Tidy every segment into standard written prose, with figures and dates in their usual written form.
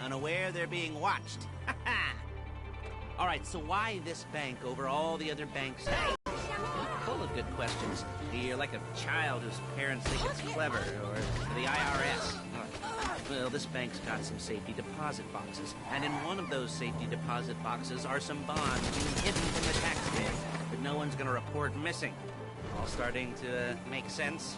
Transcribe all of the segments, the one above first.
unaware they're being watched. All right, so why this bank over all the other banks? Hey, full of good questions. You're like a child whose parents think it's clever, or the IRS. Well, this bank's got some safety deposit boxes, and in one of those safety deposit boxes are some bonds being hidden from the taxpayer that no one's gonna report missing. All starting to make sense.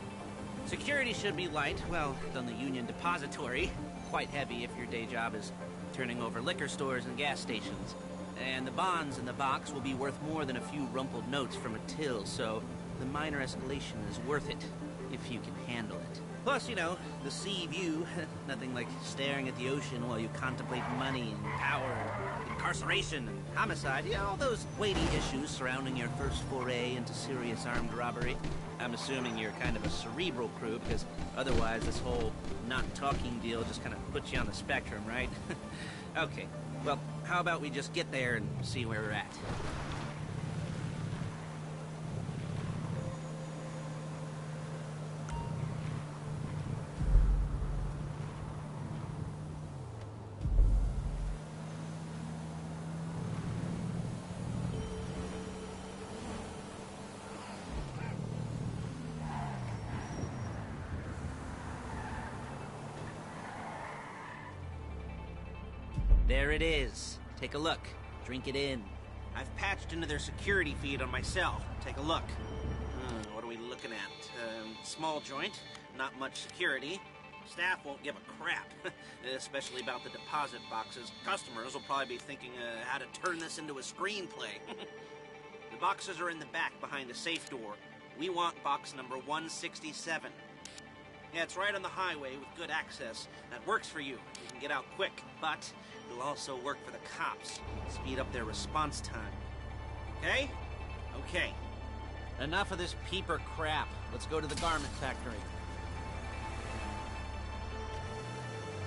Security should be light, well, on the Union Depository. Quite heavy if your day job is turning over liquor stores and gas stations. And the bonds in the box will be worth more than a few rumpled notes from a till, so the minor escalation is worth it, if you can handle it. Plus, you know, the sea view, nothing like staring at the ocean while you contemplate money and power, incarceration and homicide, you know, all those weighty issues surrounding your first foray into serious armed robbery. I'm assuming you're kind of a cerebral crew, because otherwise this whole not talking deal just kind of puts you on the spectrum, right? Okay, well, how about we just get there and see where we're at? There it is. Take a look. Drink it in. I've patched into their security feed on my cell. Take a look. What are we looking at? Small joint, not much security. Staff won't give a crap, especially about the deposit boxes. Customers will probably be thinking how to turn this into a screenplay. The boxes are in the back behind a safe door. We want box number 167. Yeah, it's right on the highway with good access. That works for you. You can get out quick, but it'll also work for the cops. Speed up their response time. Okay? Okay. Enough of this peeper crap. Let's go to the garment factory.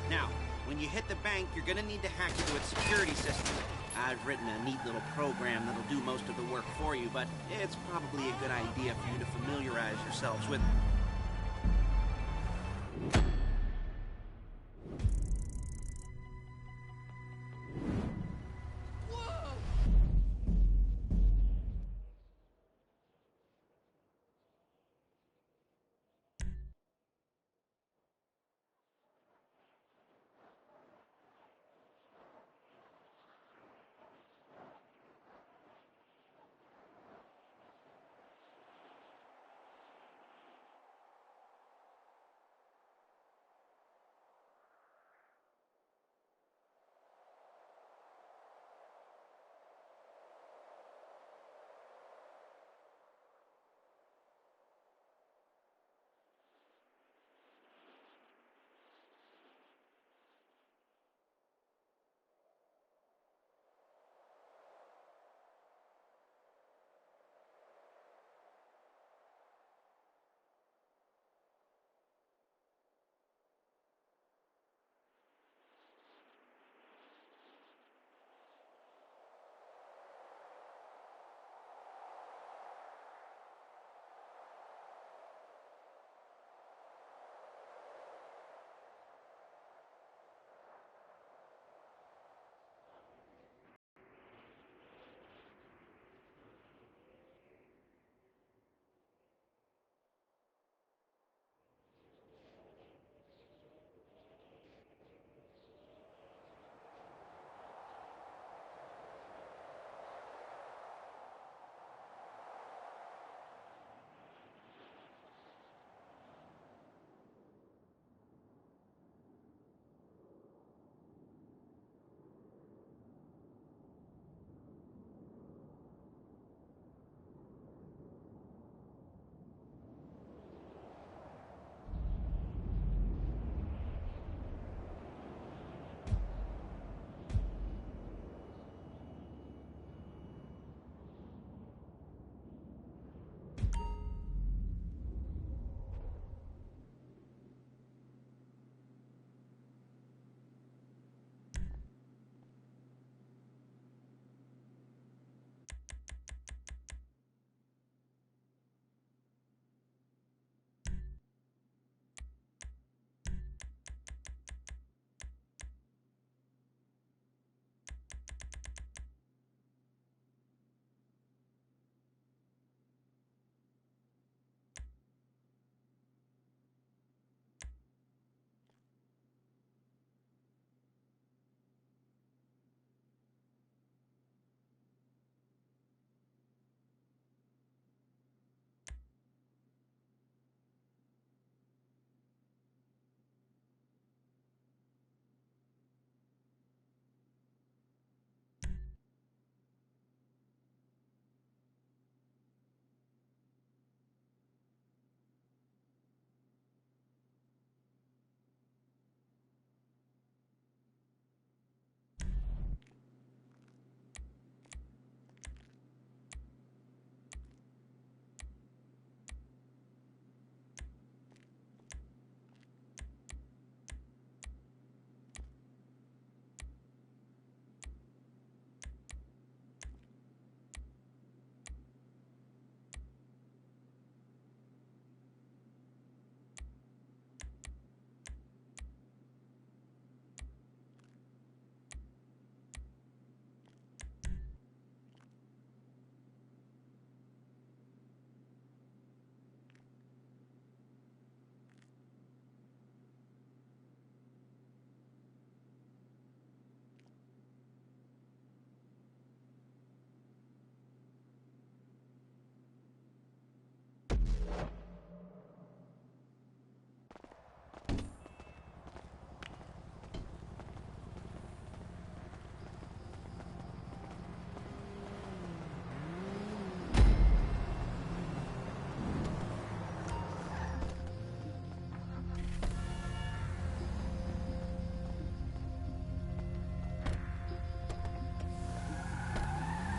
Now, when you hit the bank, you're gonna need to hack into its security system. I've written a neat little program that'll do most of the work for you, but it's probably a good idea for you to familiarize yourselves with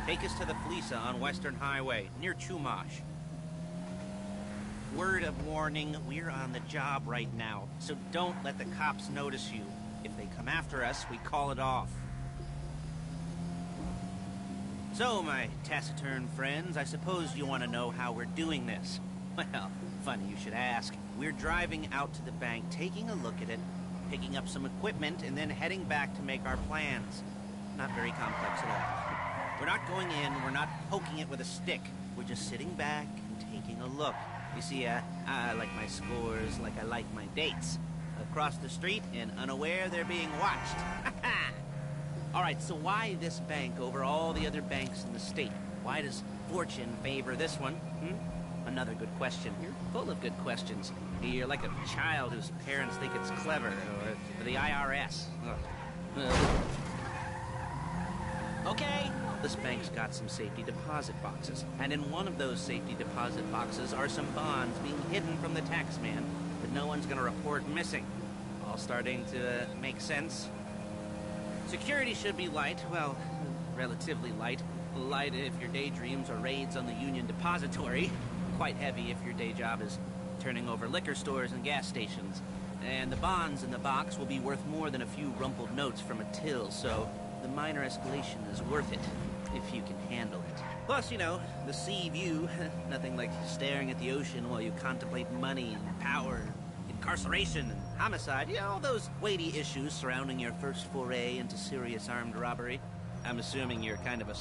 Take us to the fleeca on Western Highway, near Chumash. Word of warning, we're on the job right now, so don't let the cops notice you. If they come after us, we call it off. So, my taciturn friends, I suppose you want to know how we're doing this. Well, funny you should ask. We're driving out to the bank, taking a look at it, picking up some equipment, and then heading back to make our plans. Not very complex at all. We're not going in, we're not poking it with a stick. We're just sitting back and taking a look. You see, I like my scores like I like my dates. Across the street and unaware they're being watched. All right, so why this bank over all the other banks in the state? Why does fortune favor this one? Another good question. You're full of good questions. You're like a child whose parents think it's clever, or the IRS. Okay, this bank's got some safety deposit boxes, and in one of those safety deposit boxes are some bonds being hidden from the tax man that no one's gonna report missing. All starting to make sense? Security should be light, well, relatively light. Light if your daydreams are raids on the Union Depository. Quite heavy if your day job is turning over liquor stores and gas stations. And the bonds in the box will be worth more than a few rumpled notes from a till, so the minor escalation is worth it, if you can handle it. Plus, you know, the sea view, nothing like staring at the ocean while you contemplate money and power, incarceration and homicide, you know, all those weighty issues surrounding your first foray into serious armed robbery. I'm assuming you're kind of a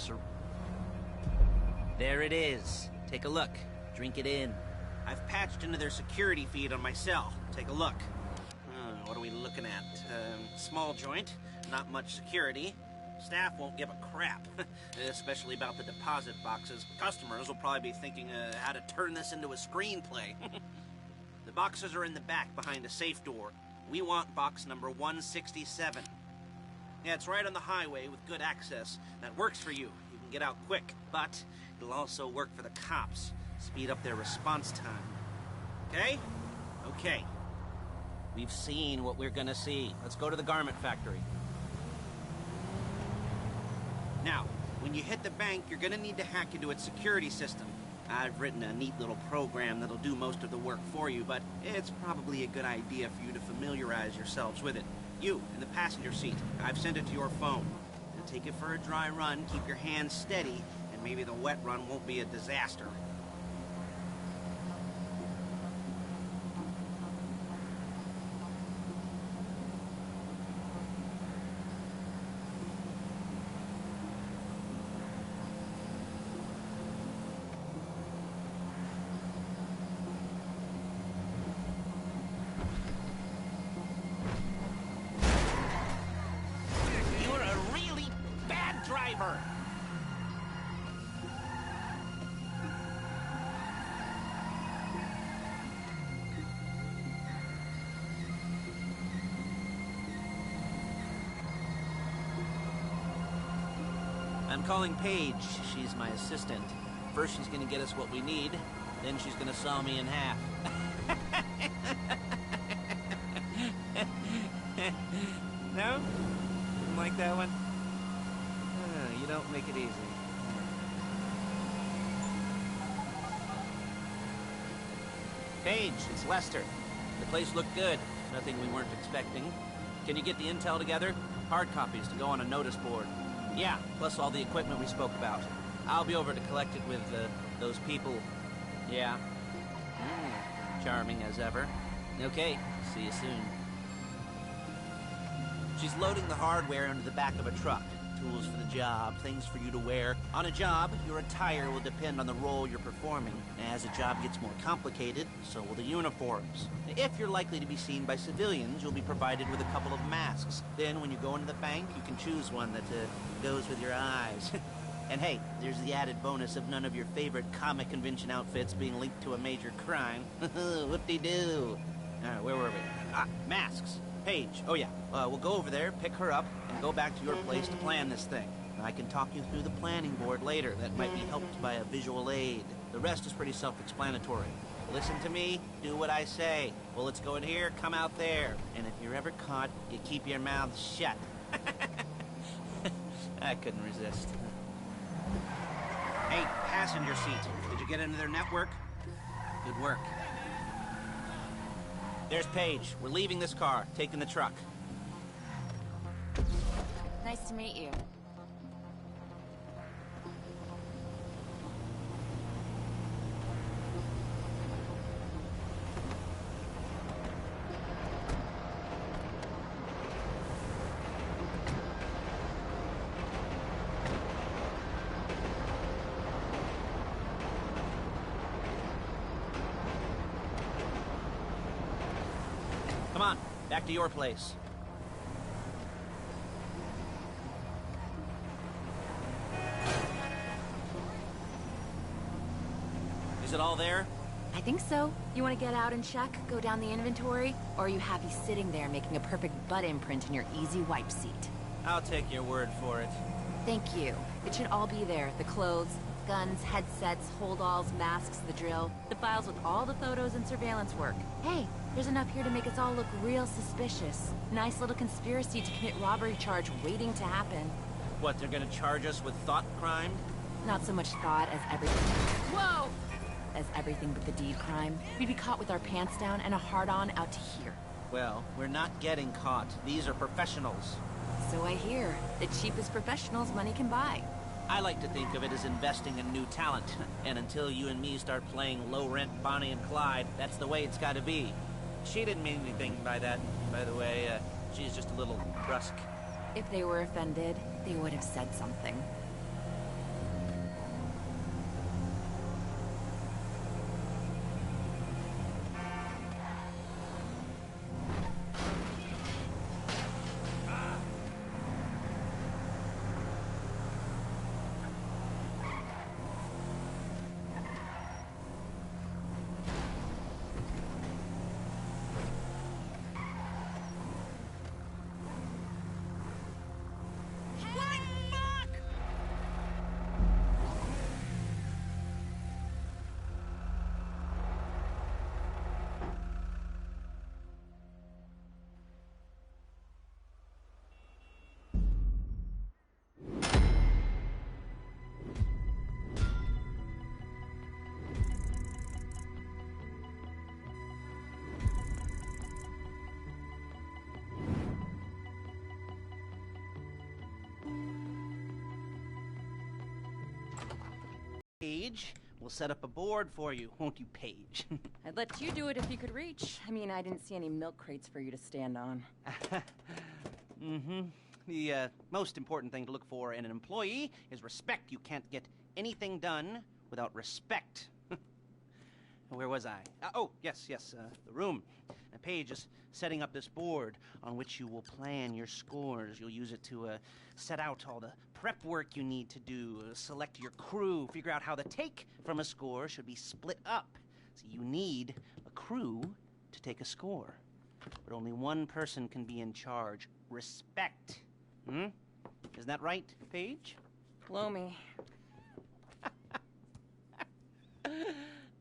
There it is. Take a look. Drink it in. I've patched into their security feed on my cell. Take a look. What are we looking at? Small joint, not much security. Staff won't give a crap, especially about the deposit boxes. Customers will probably be thinking how to turn this into a screenplay. The boxes are in the back behind a safe door. We want box number 167. Yeah, it's right on the highway with good access. That works for you. You can get out quick, but it'll also work for the cops. Speed up their response time. Okay? Okay. We've seen what we're gonna see. Let's go to the garment factory. Now, when you hit the bank, you're gonna need to hack into its security system. I've written a neat little program that'll do most of the work for you, but it's probably a good idea for you to familiarize yourselves with it. You, in the passenger seat, I've sent it to your phone. Now take it for a dry run, keep your hands steady, and maybe the wet run won't be a disaster. Driver. I'm calling Paige. She's my assistant. First she's gonna get us what we need, then she's gonna saw me in half. No? Didn't like that one? You don't make it easy. Paige, it's Lester. The place looked good. Nothing we weren't expecting. Can you get the intel together? Hard copies to go on a notice board. Yeah, plus all the equipment we spoke about. I'll be over to collect it with those people. Yeah. Charming as ever. Okay, see you soon. She's loading the hardware into the back of a truck. Tools for the job, things for you to wear. On a job, your attire will depend on the role you're performing. As a job gets more complicated, so will the uniforms. If you're likely to be seen by civilians, you'll be provided with a couple of masks. Then when you go into the bank, you can choose one that goes with your eyes. And hey, there's the added bonus of none of your favorite comic convention outfits being linked to a major crime. Whoop-de-doo. Where were we? Masks. Paige. Oh yeah, we'll go over there, pick her up, and go back to your place to plan this thing. I can talk you through the planning board later. That might be helped by a visual aid. The rest is pretty self-explanatory. Listen to me, do what I say. Bullets go in here, come out there. And if you're ever caught, you keep your mouth shut. I couldn't resist. Hey, passenger seat. Did you get into their network? Good work. There's Paige. We're leaving this car, taking the truck. Nice to meet you. Come on, back to your place. Is it all there? I think so. You want to get out and check, go down the inventory? Or are you happy sitting there making a perfect butt imprint in your easy wipe seat? I'll take your word for it. Thank you. It should all be there. The clothes, guns, headsets, holdalls, masks, the drill. The files with all the photos and surveillance work. Hey, there's enough here to make us all look real suspicious. Nice little conspiracy to commit robbery charge waiting to happen. What, they're gonna charge us with thought crime? Not so much thought as everything. Whoa! As everything but the deed crime. We'd be caught with our pants down and a hard-on out to here. Well, we're not getting caught. These are professionals. So I hear. The cheapest professionals money can buy. I like to think of it as investing in new talent. And until you and me start playing low-rent Bonnie and Clyde, that's the way it's gotta be. She didn't mean anything by that, by the way. She's just a little brusque. If they were offended, they would have said something. Paige, we'll set up a board for you, won't you, Paige? I'd let you do it if you could reach. I mean, I didn't see any milk crates for you to stand on. The most important thing to look for in an employee is respect. You can't get anything done without respect. Where was I? Oh, yes, the room. Paige is setting up this board on which you will plan your scores. You'll use it to set out all the prep work you need to do, select your crew, figure out how the take from a score should be split up. So you need a crew to take a score. But only one person can be in charge. Respect. Isn't that right, Paige? Blow me.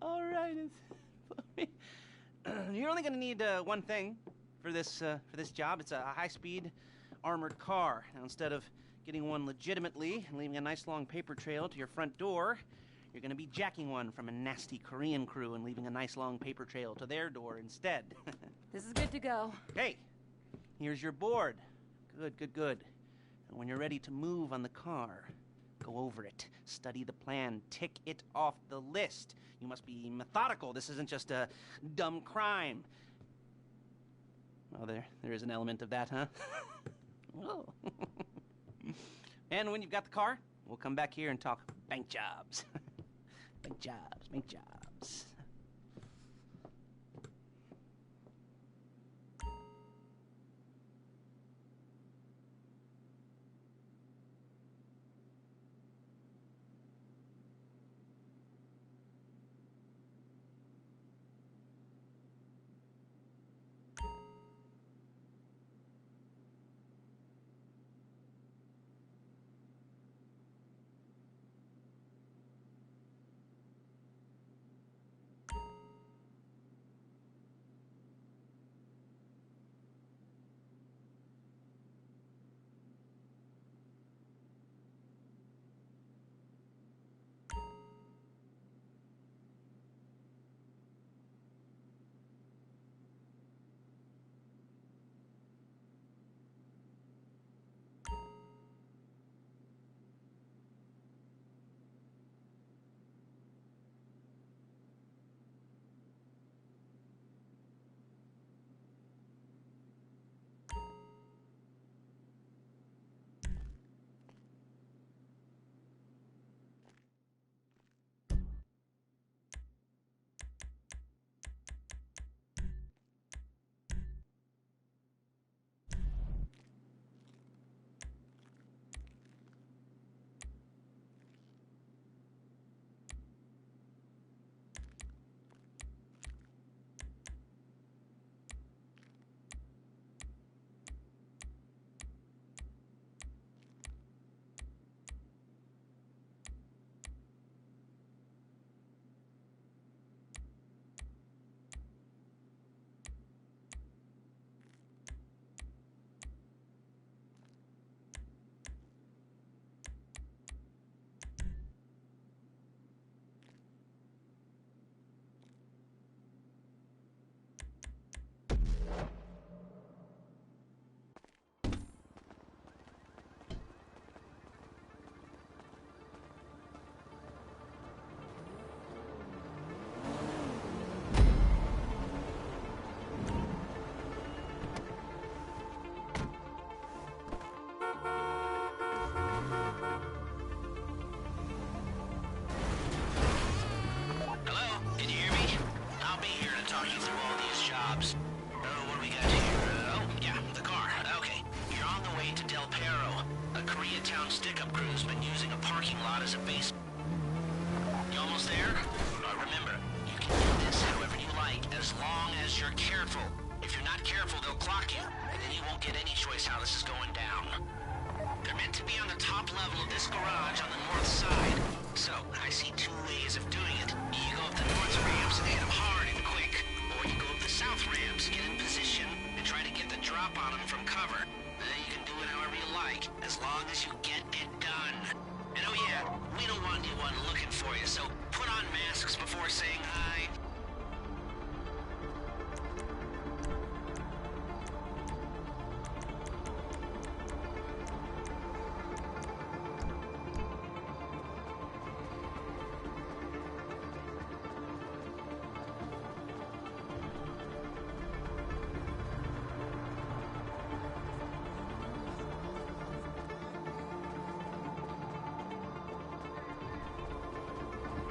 All right. You're only going to need one thing for this job. It's a high-speed armored car. Now, instead of getting one legitimately and leaving a nice long paper trail to your front door, you're going to be jacking one from a nasty Korean crew and leaving a nice long paper trail to their door instead. This is good to go. Hey, here's your board. Good. And when you're ready to move on the car, go over it, study the plan, tick it off the list. You must be methodical. This isn't just a dumb crime. Oh, there is an element of that, huh? Oh. And when you've got the car, we'll come back here and talk bank jobs. Bank jobs. town stick-up crew's been using a parking lot as a base. You almost there? Remember, you can do this however you like, as long as you're careful. If you're not careful, they'll clock you, and then you won't get any choice how this is going down. They're meant to be on the top level of this garage on the north side. So, I see two ways of doing it. You go up the north ramps and hit them hard and quick, or you go up the south ramps, get in position, and try to get the drop on them from cover. And then you can do it however you like, as long as you get it done. And oh yeah, we don't want anyone looking for you, so put on masks before saying hi.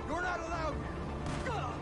You're not allowed here!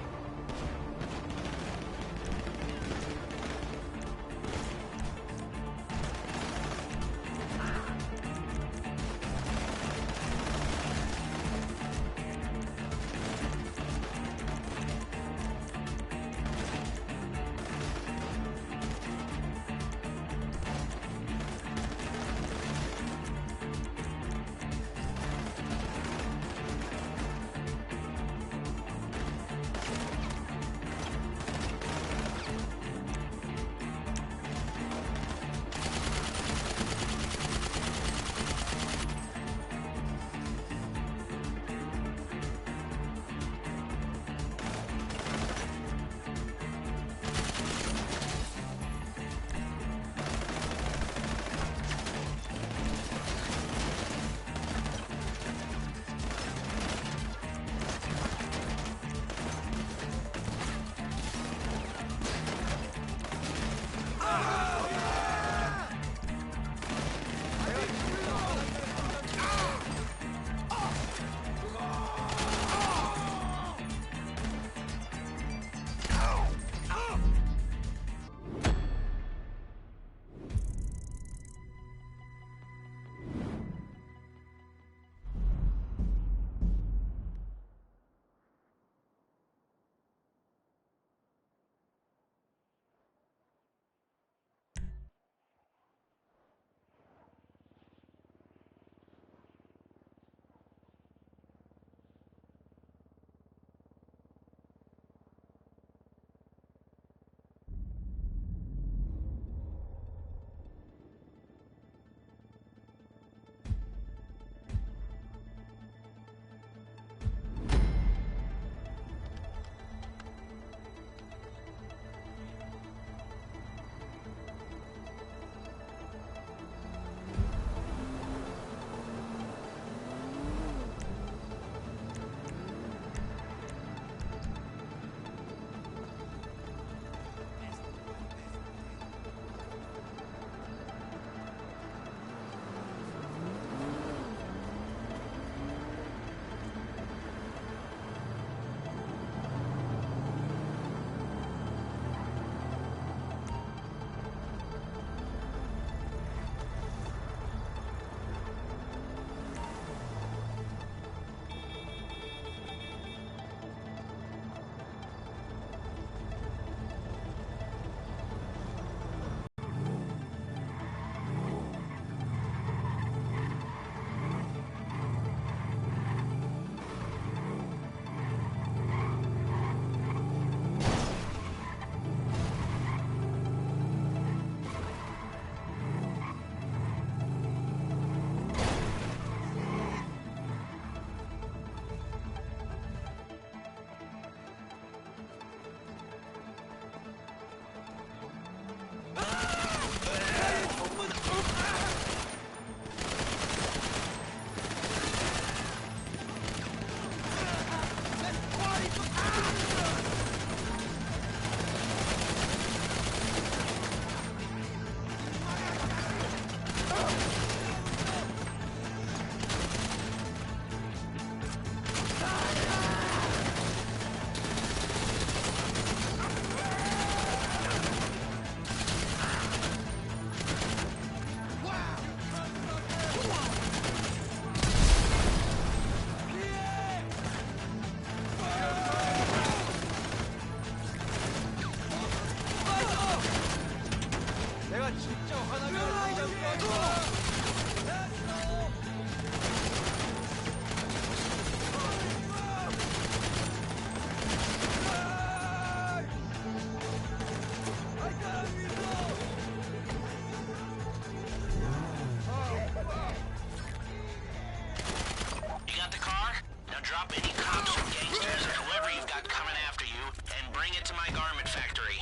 up any cops or gangsters or whoever you've got coming after you and bring it to my garment factory.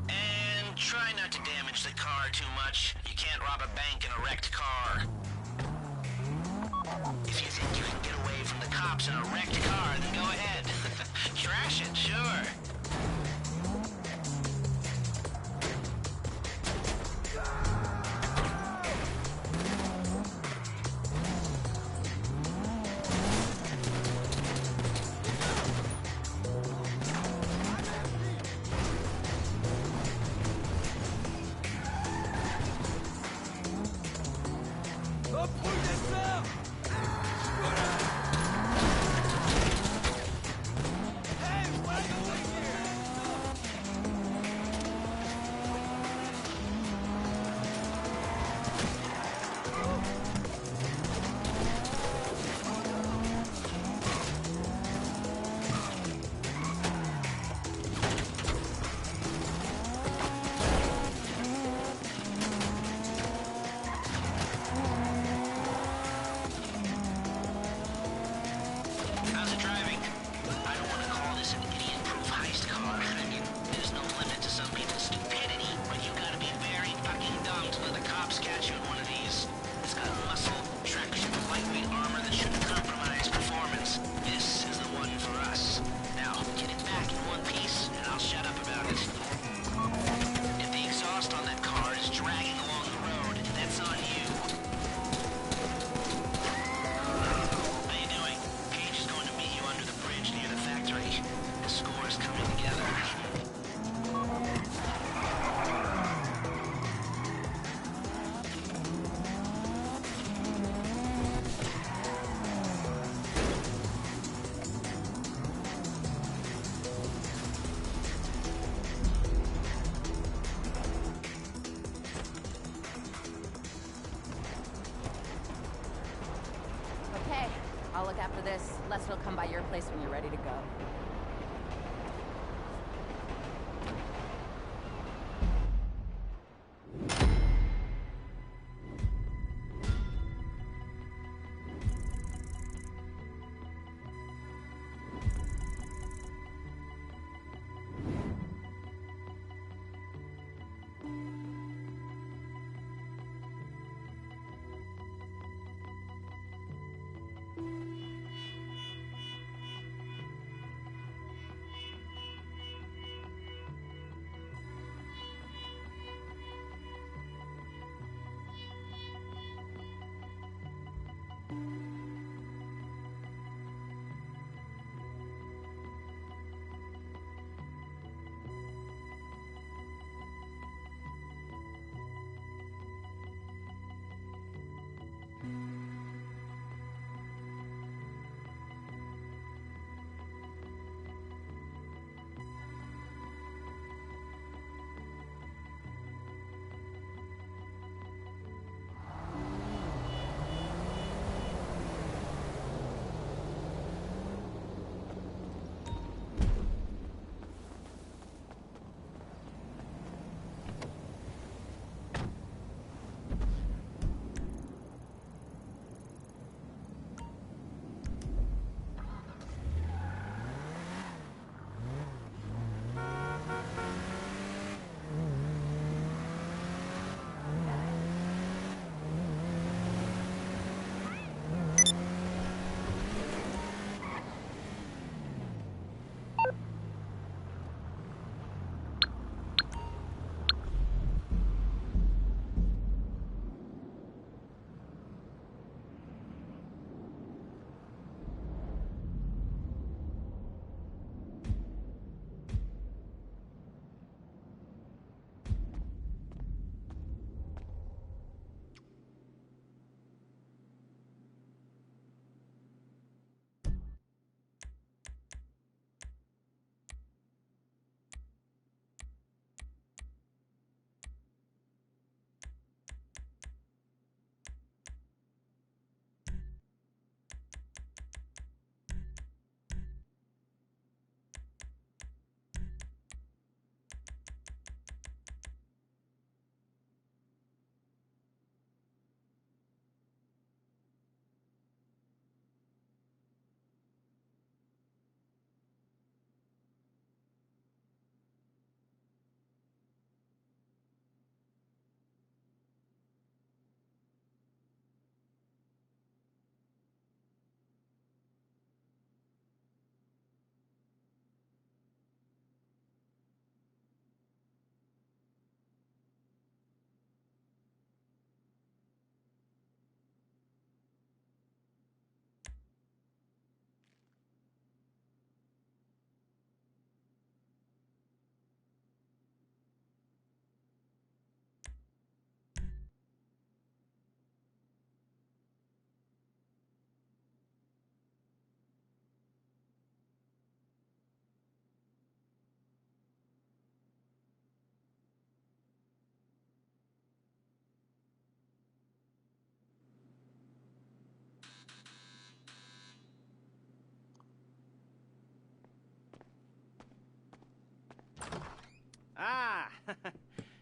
And try not to damage the car too much. You can't rob a bank in a wrecked car. If you think you can get away from the cops in a wrecked car, then go ahead. Trash it, sure. How's it driving? I don't want to call this an idiot-proof heist car. I mean, there's no limit to some people's stupidity, but you gotta be very fucking dumb to let the cops catch you in one of these. It's got muscle, traction, lightweight armor that shouldn't compromise performance. This is the one for us. Now, get it back in one piece, and I'll shut up about it. If the exhaust on that car is dragging along the road, that's on you. The score is coming together. Okay, I'll look after this. Lester will come by your place when you're ready to go.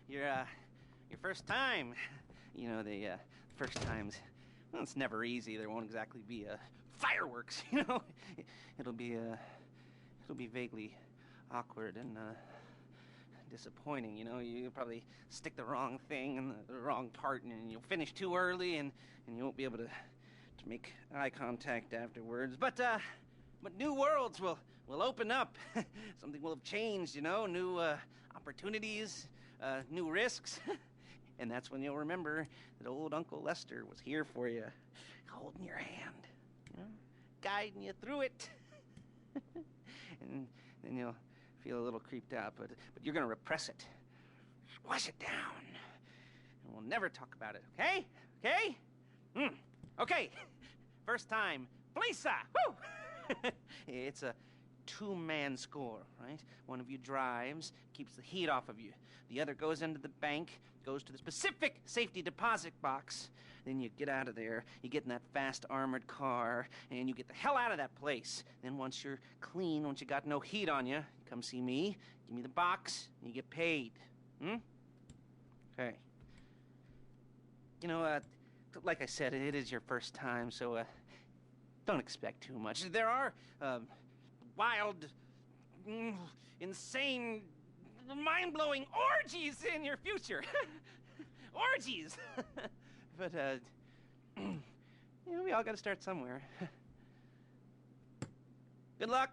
Your first time. You know, the first times, well, it's never easy. There won't exactly be fireworks, you know. It'll be vaguely awkward and disappointing, you know. You'll probably stick the wrong thing in the wrong part, and you'll finish too early, and you won't be able to make eye contact afterwards. But new worlds will open up. Something will have changed, you know. New opportunities, new risks. And that's when you'll remember that old Uncle Lester was here for you, holding your hand, you know, guiding you through it. And then you'll feel a little creeped out, but you're gonna repress it. Squash it down. And we'll never talk about it, okay? Okay? Okay. First time, fleeca! Woo! It's a two-man score, right? One of you drives, keeps the heat off of you. The other goes into the bank, goes to the specific safety deposit box. Then you get out of there, you get in that fast armored car, and you get the hell out of that place. Then once you're clean, once you got no heat on you, you come see me, give me the box, and you get paid. Okay. You know, like I said, it is your first time, so don't expect too much. There are wild, insane, mind-blowing orgies in your future. Orgies! But, you know, we all gotta start somewhere. Good luck!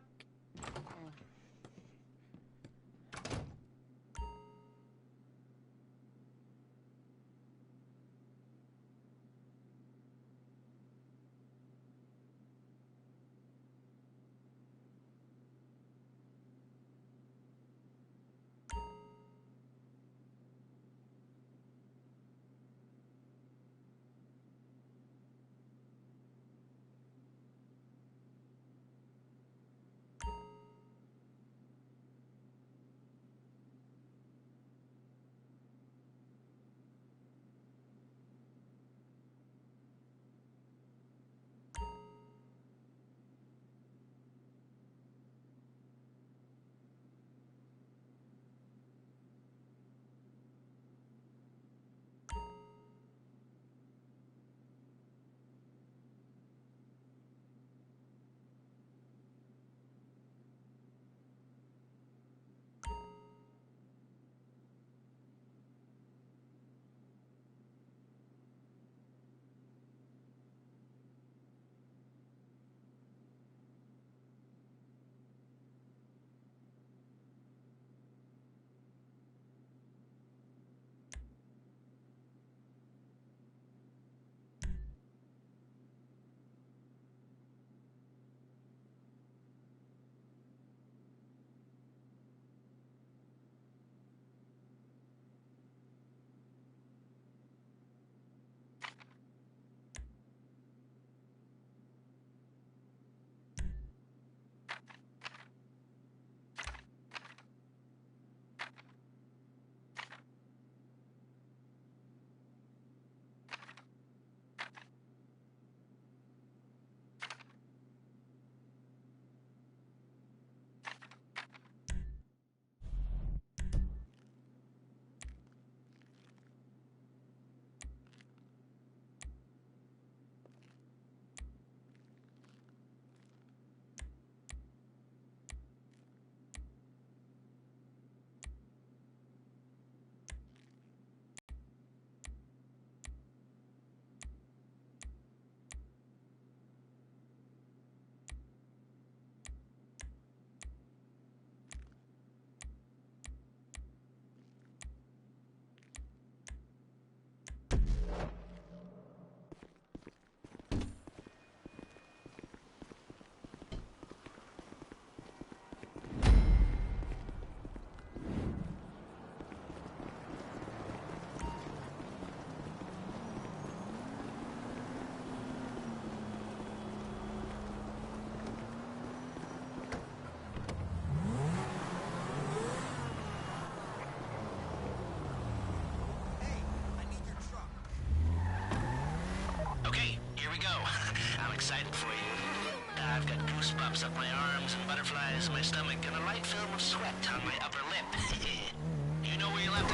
excited for you. I've got goosebumps up my arms and butterflies in my stomach and a light film of sweat on my upper lip. You know where you left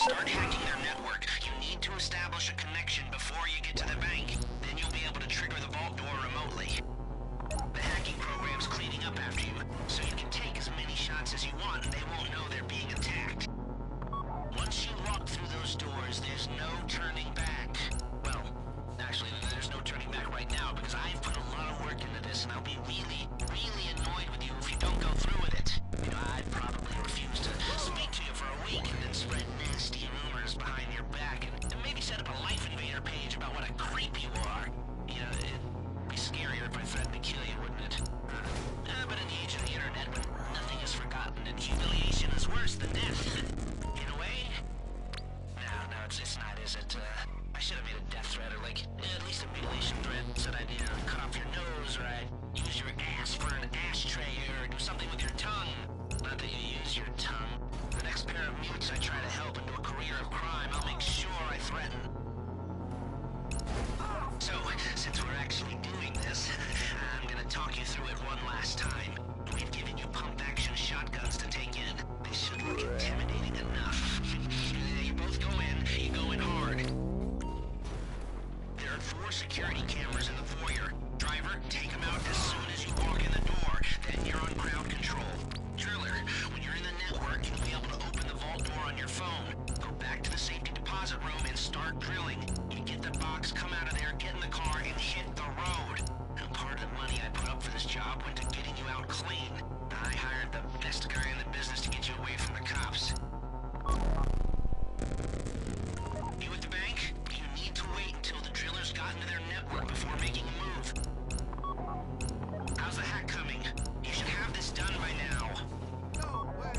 Start hacking their network. You need to establish a connection before you get to the bank. Then you'll be able to trigger the vault door remotely. The hacking program's cleaning up after you, so you can take as many shots as you want and they won't know they're being attacked. Once you walk through those doors, there's no turning back. Well, actually, there's no turning back right now because I've put a lot of work into this and I'll be really, really annoyed with you if you don't go through with it. You know, I'd probably refuse to speak to you for a week and then spread nasty rumors behind your back and maybe set up a Life Invader page about what a creep you are. You know, it'd be scarier if I threatened to kill you, wouldn't it? But in the age of the internet, when nothing is forgotten and humiliation is worse than death, in a way? No, it's not, is it? I should have made a death threat or at least a mutilation threat. Said I'd cut off your nose or I'd use your ass for an ashtray or do something with your tongue. Not that you use your tongue. The next pair of mutes I try to help into a career of crime, I'll make sure I threaten. So, since we're actually doing this, I'm gonna talk you through it one last time. We've given you pump-action shotguns to take in. They should look intimidating enough. You both go in, you go in hard. There are 4 security cameras in the foyer. Driver, take them out as soon as you walk in the door. Then you're on crowd control. Driller, when you're in the network, you'll be able to open the vault door on your phone. Go back to the safety deposit room and start drilling. You get the box, come out of there, get in the car, and hit the road. Now, part of the money I put up for this job went to getting you out clean. I hired the best guy in the business to get you away from the cops. You at the bank? You need to wait until the drillers got into their network before making a move. How's the hack coming? You should have this done by now. No way!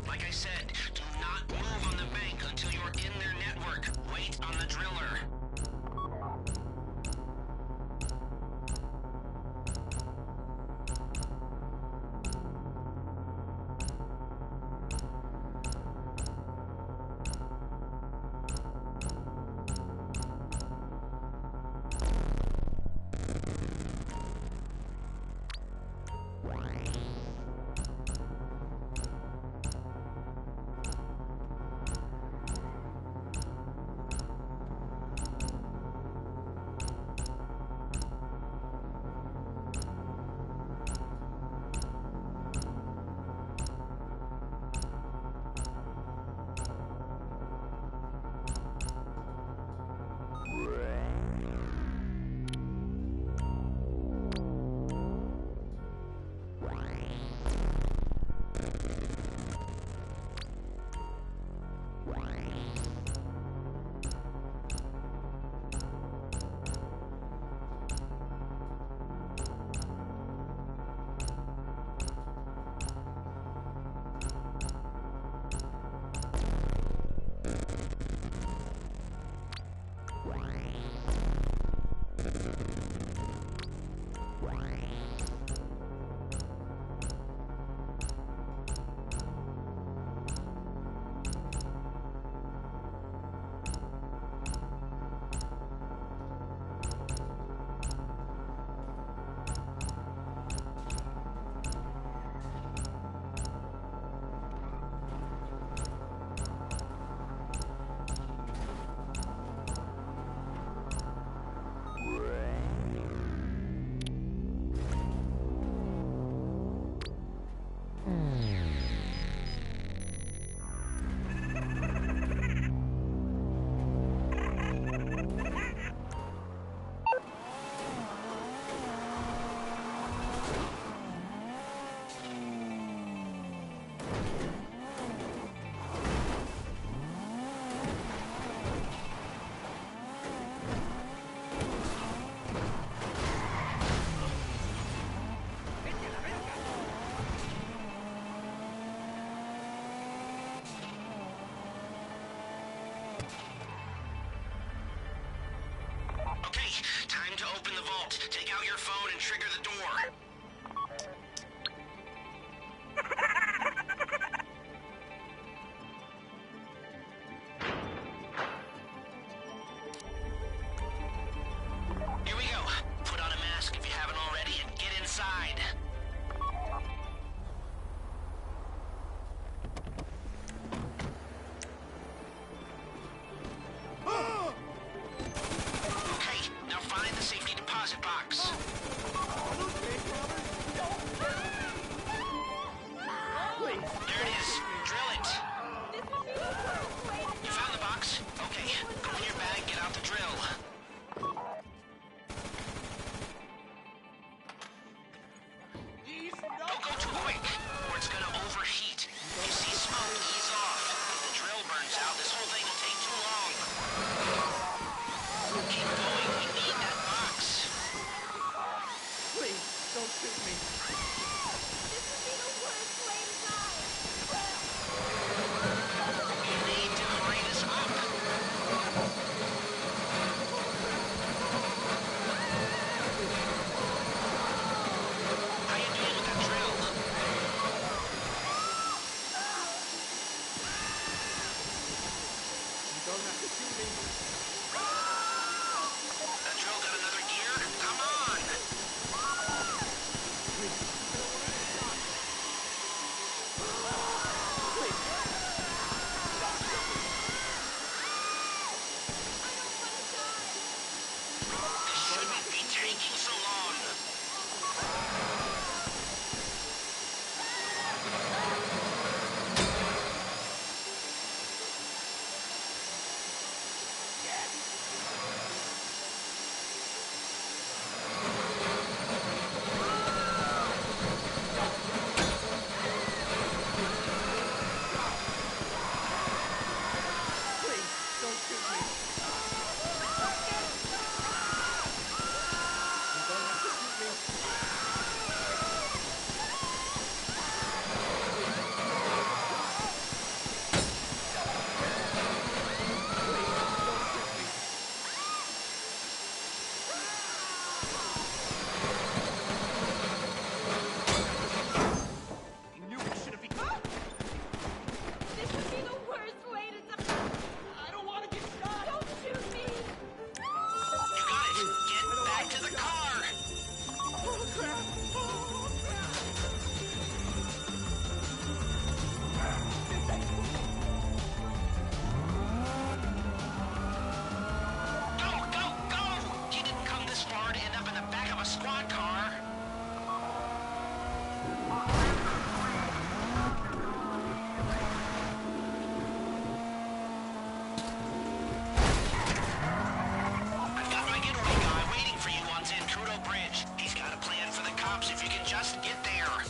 Like I said, do not move on the bank until you're in their network. Wait on the driller. trigger the door. Here we go. Put on a mask if you haven't already and get inside. Okay, now find the safety deposit box. There it is. Drill it. You found the box? Okay, go in your bag, get out the drill. Don't go too quick, or it's gonna overheat. If you see smoke, ease off. If the drill burns out, this whole thing will take too long. Keep going, we need that box. Please, don't shoot me. You need to hurry this up. How you doing with that drill? You don't have to shoot me. That drill got another gear? Come on! This shouldn't be taking so long. Please, don't shoot me. You don't have to shoot me. I knew we should have become. This would be the worst way to die. I don't want to get shot. Don't shoot me. You got it. Get back to the car. Oh, crap. Oh, crap. Go, go, go! You didn't come this far to end up in the back of a squad car. I've got my getaway guy waiting for you on Zancudo Bridge. He's got a plan for the cops if you can just get there.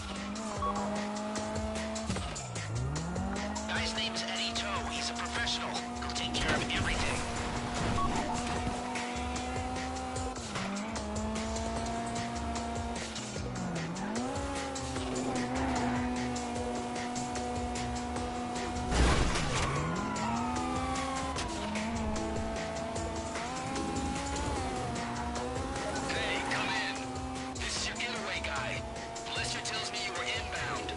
Guy's name's Eddie Toe. He's a professional. He'll take care of everything. Hey, come in. This is your getaway guy. Lester tells me you were inbound.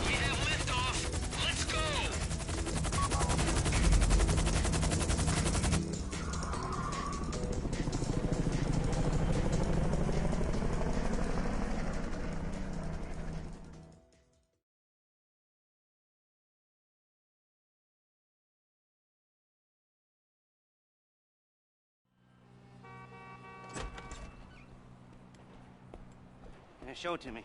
We have liftoff. Let's go. Show it to me.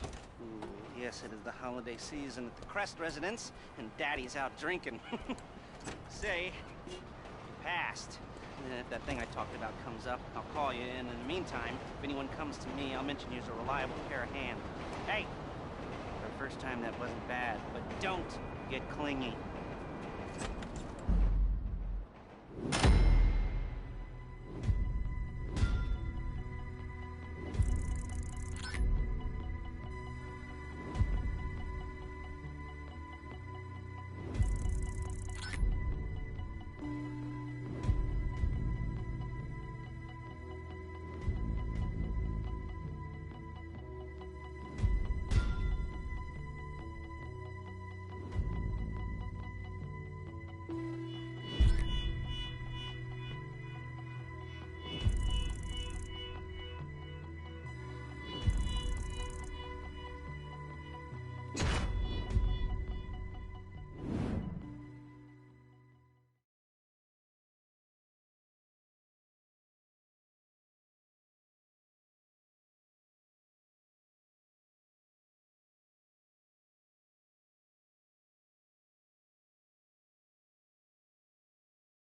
Ooh, yes, it is the holiday season at the Crest residence, and Daddy's out drinking. Say, you passed. And if that thing I talked about comes up, I'll call you, and in the meantime, if anyone comes to me, I'll mention you as a reliable pair of hands. Hey, for the first time that wasn't bad, but don't get clingy.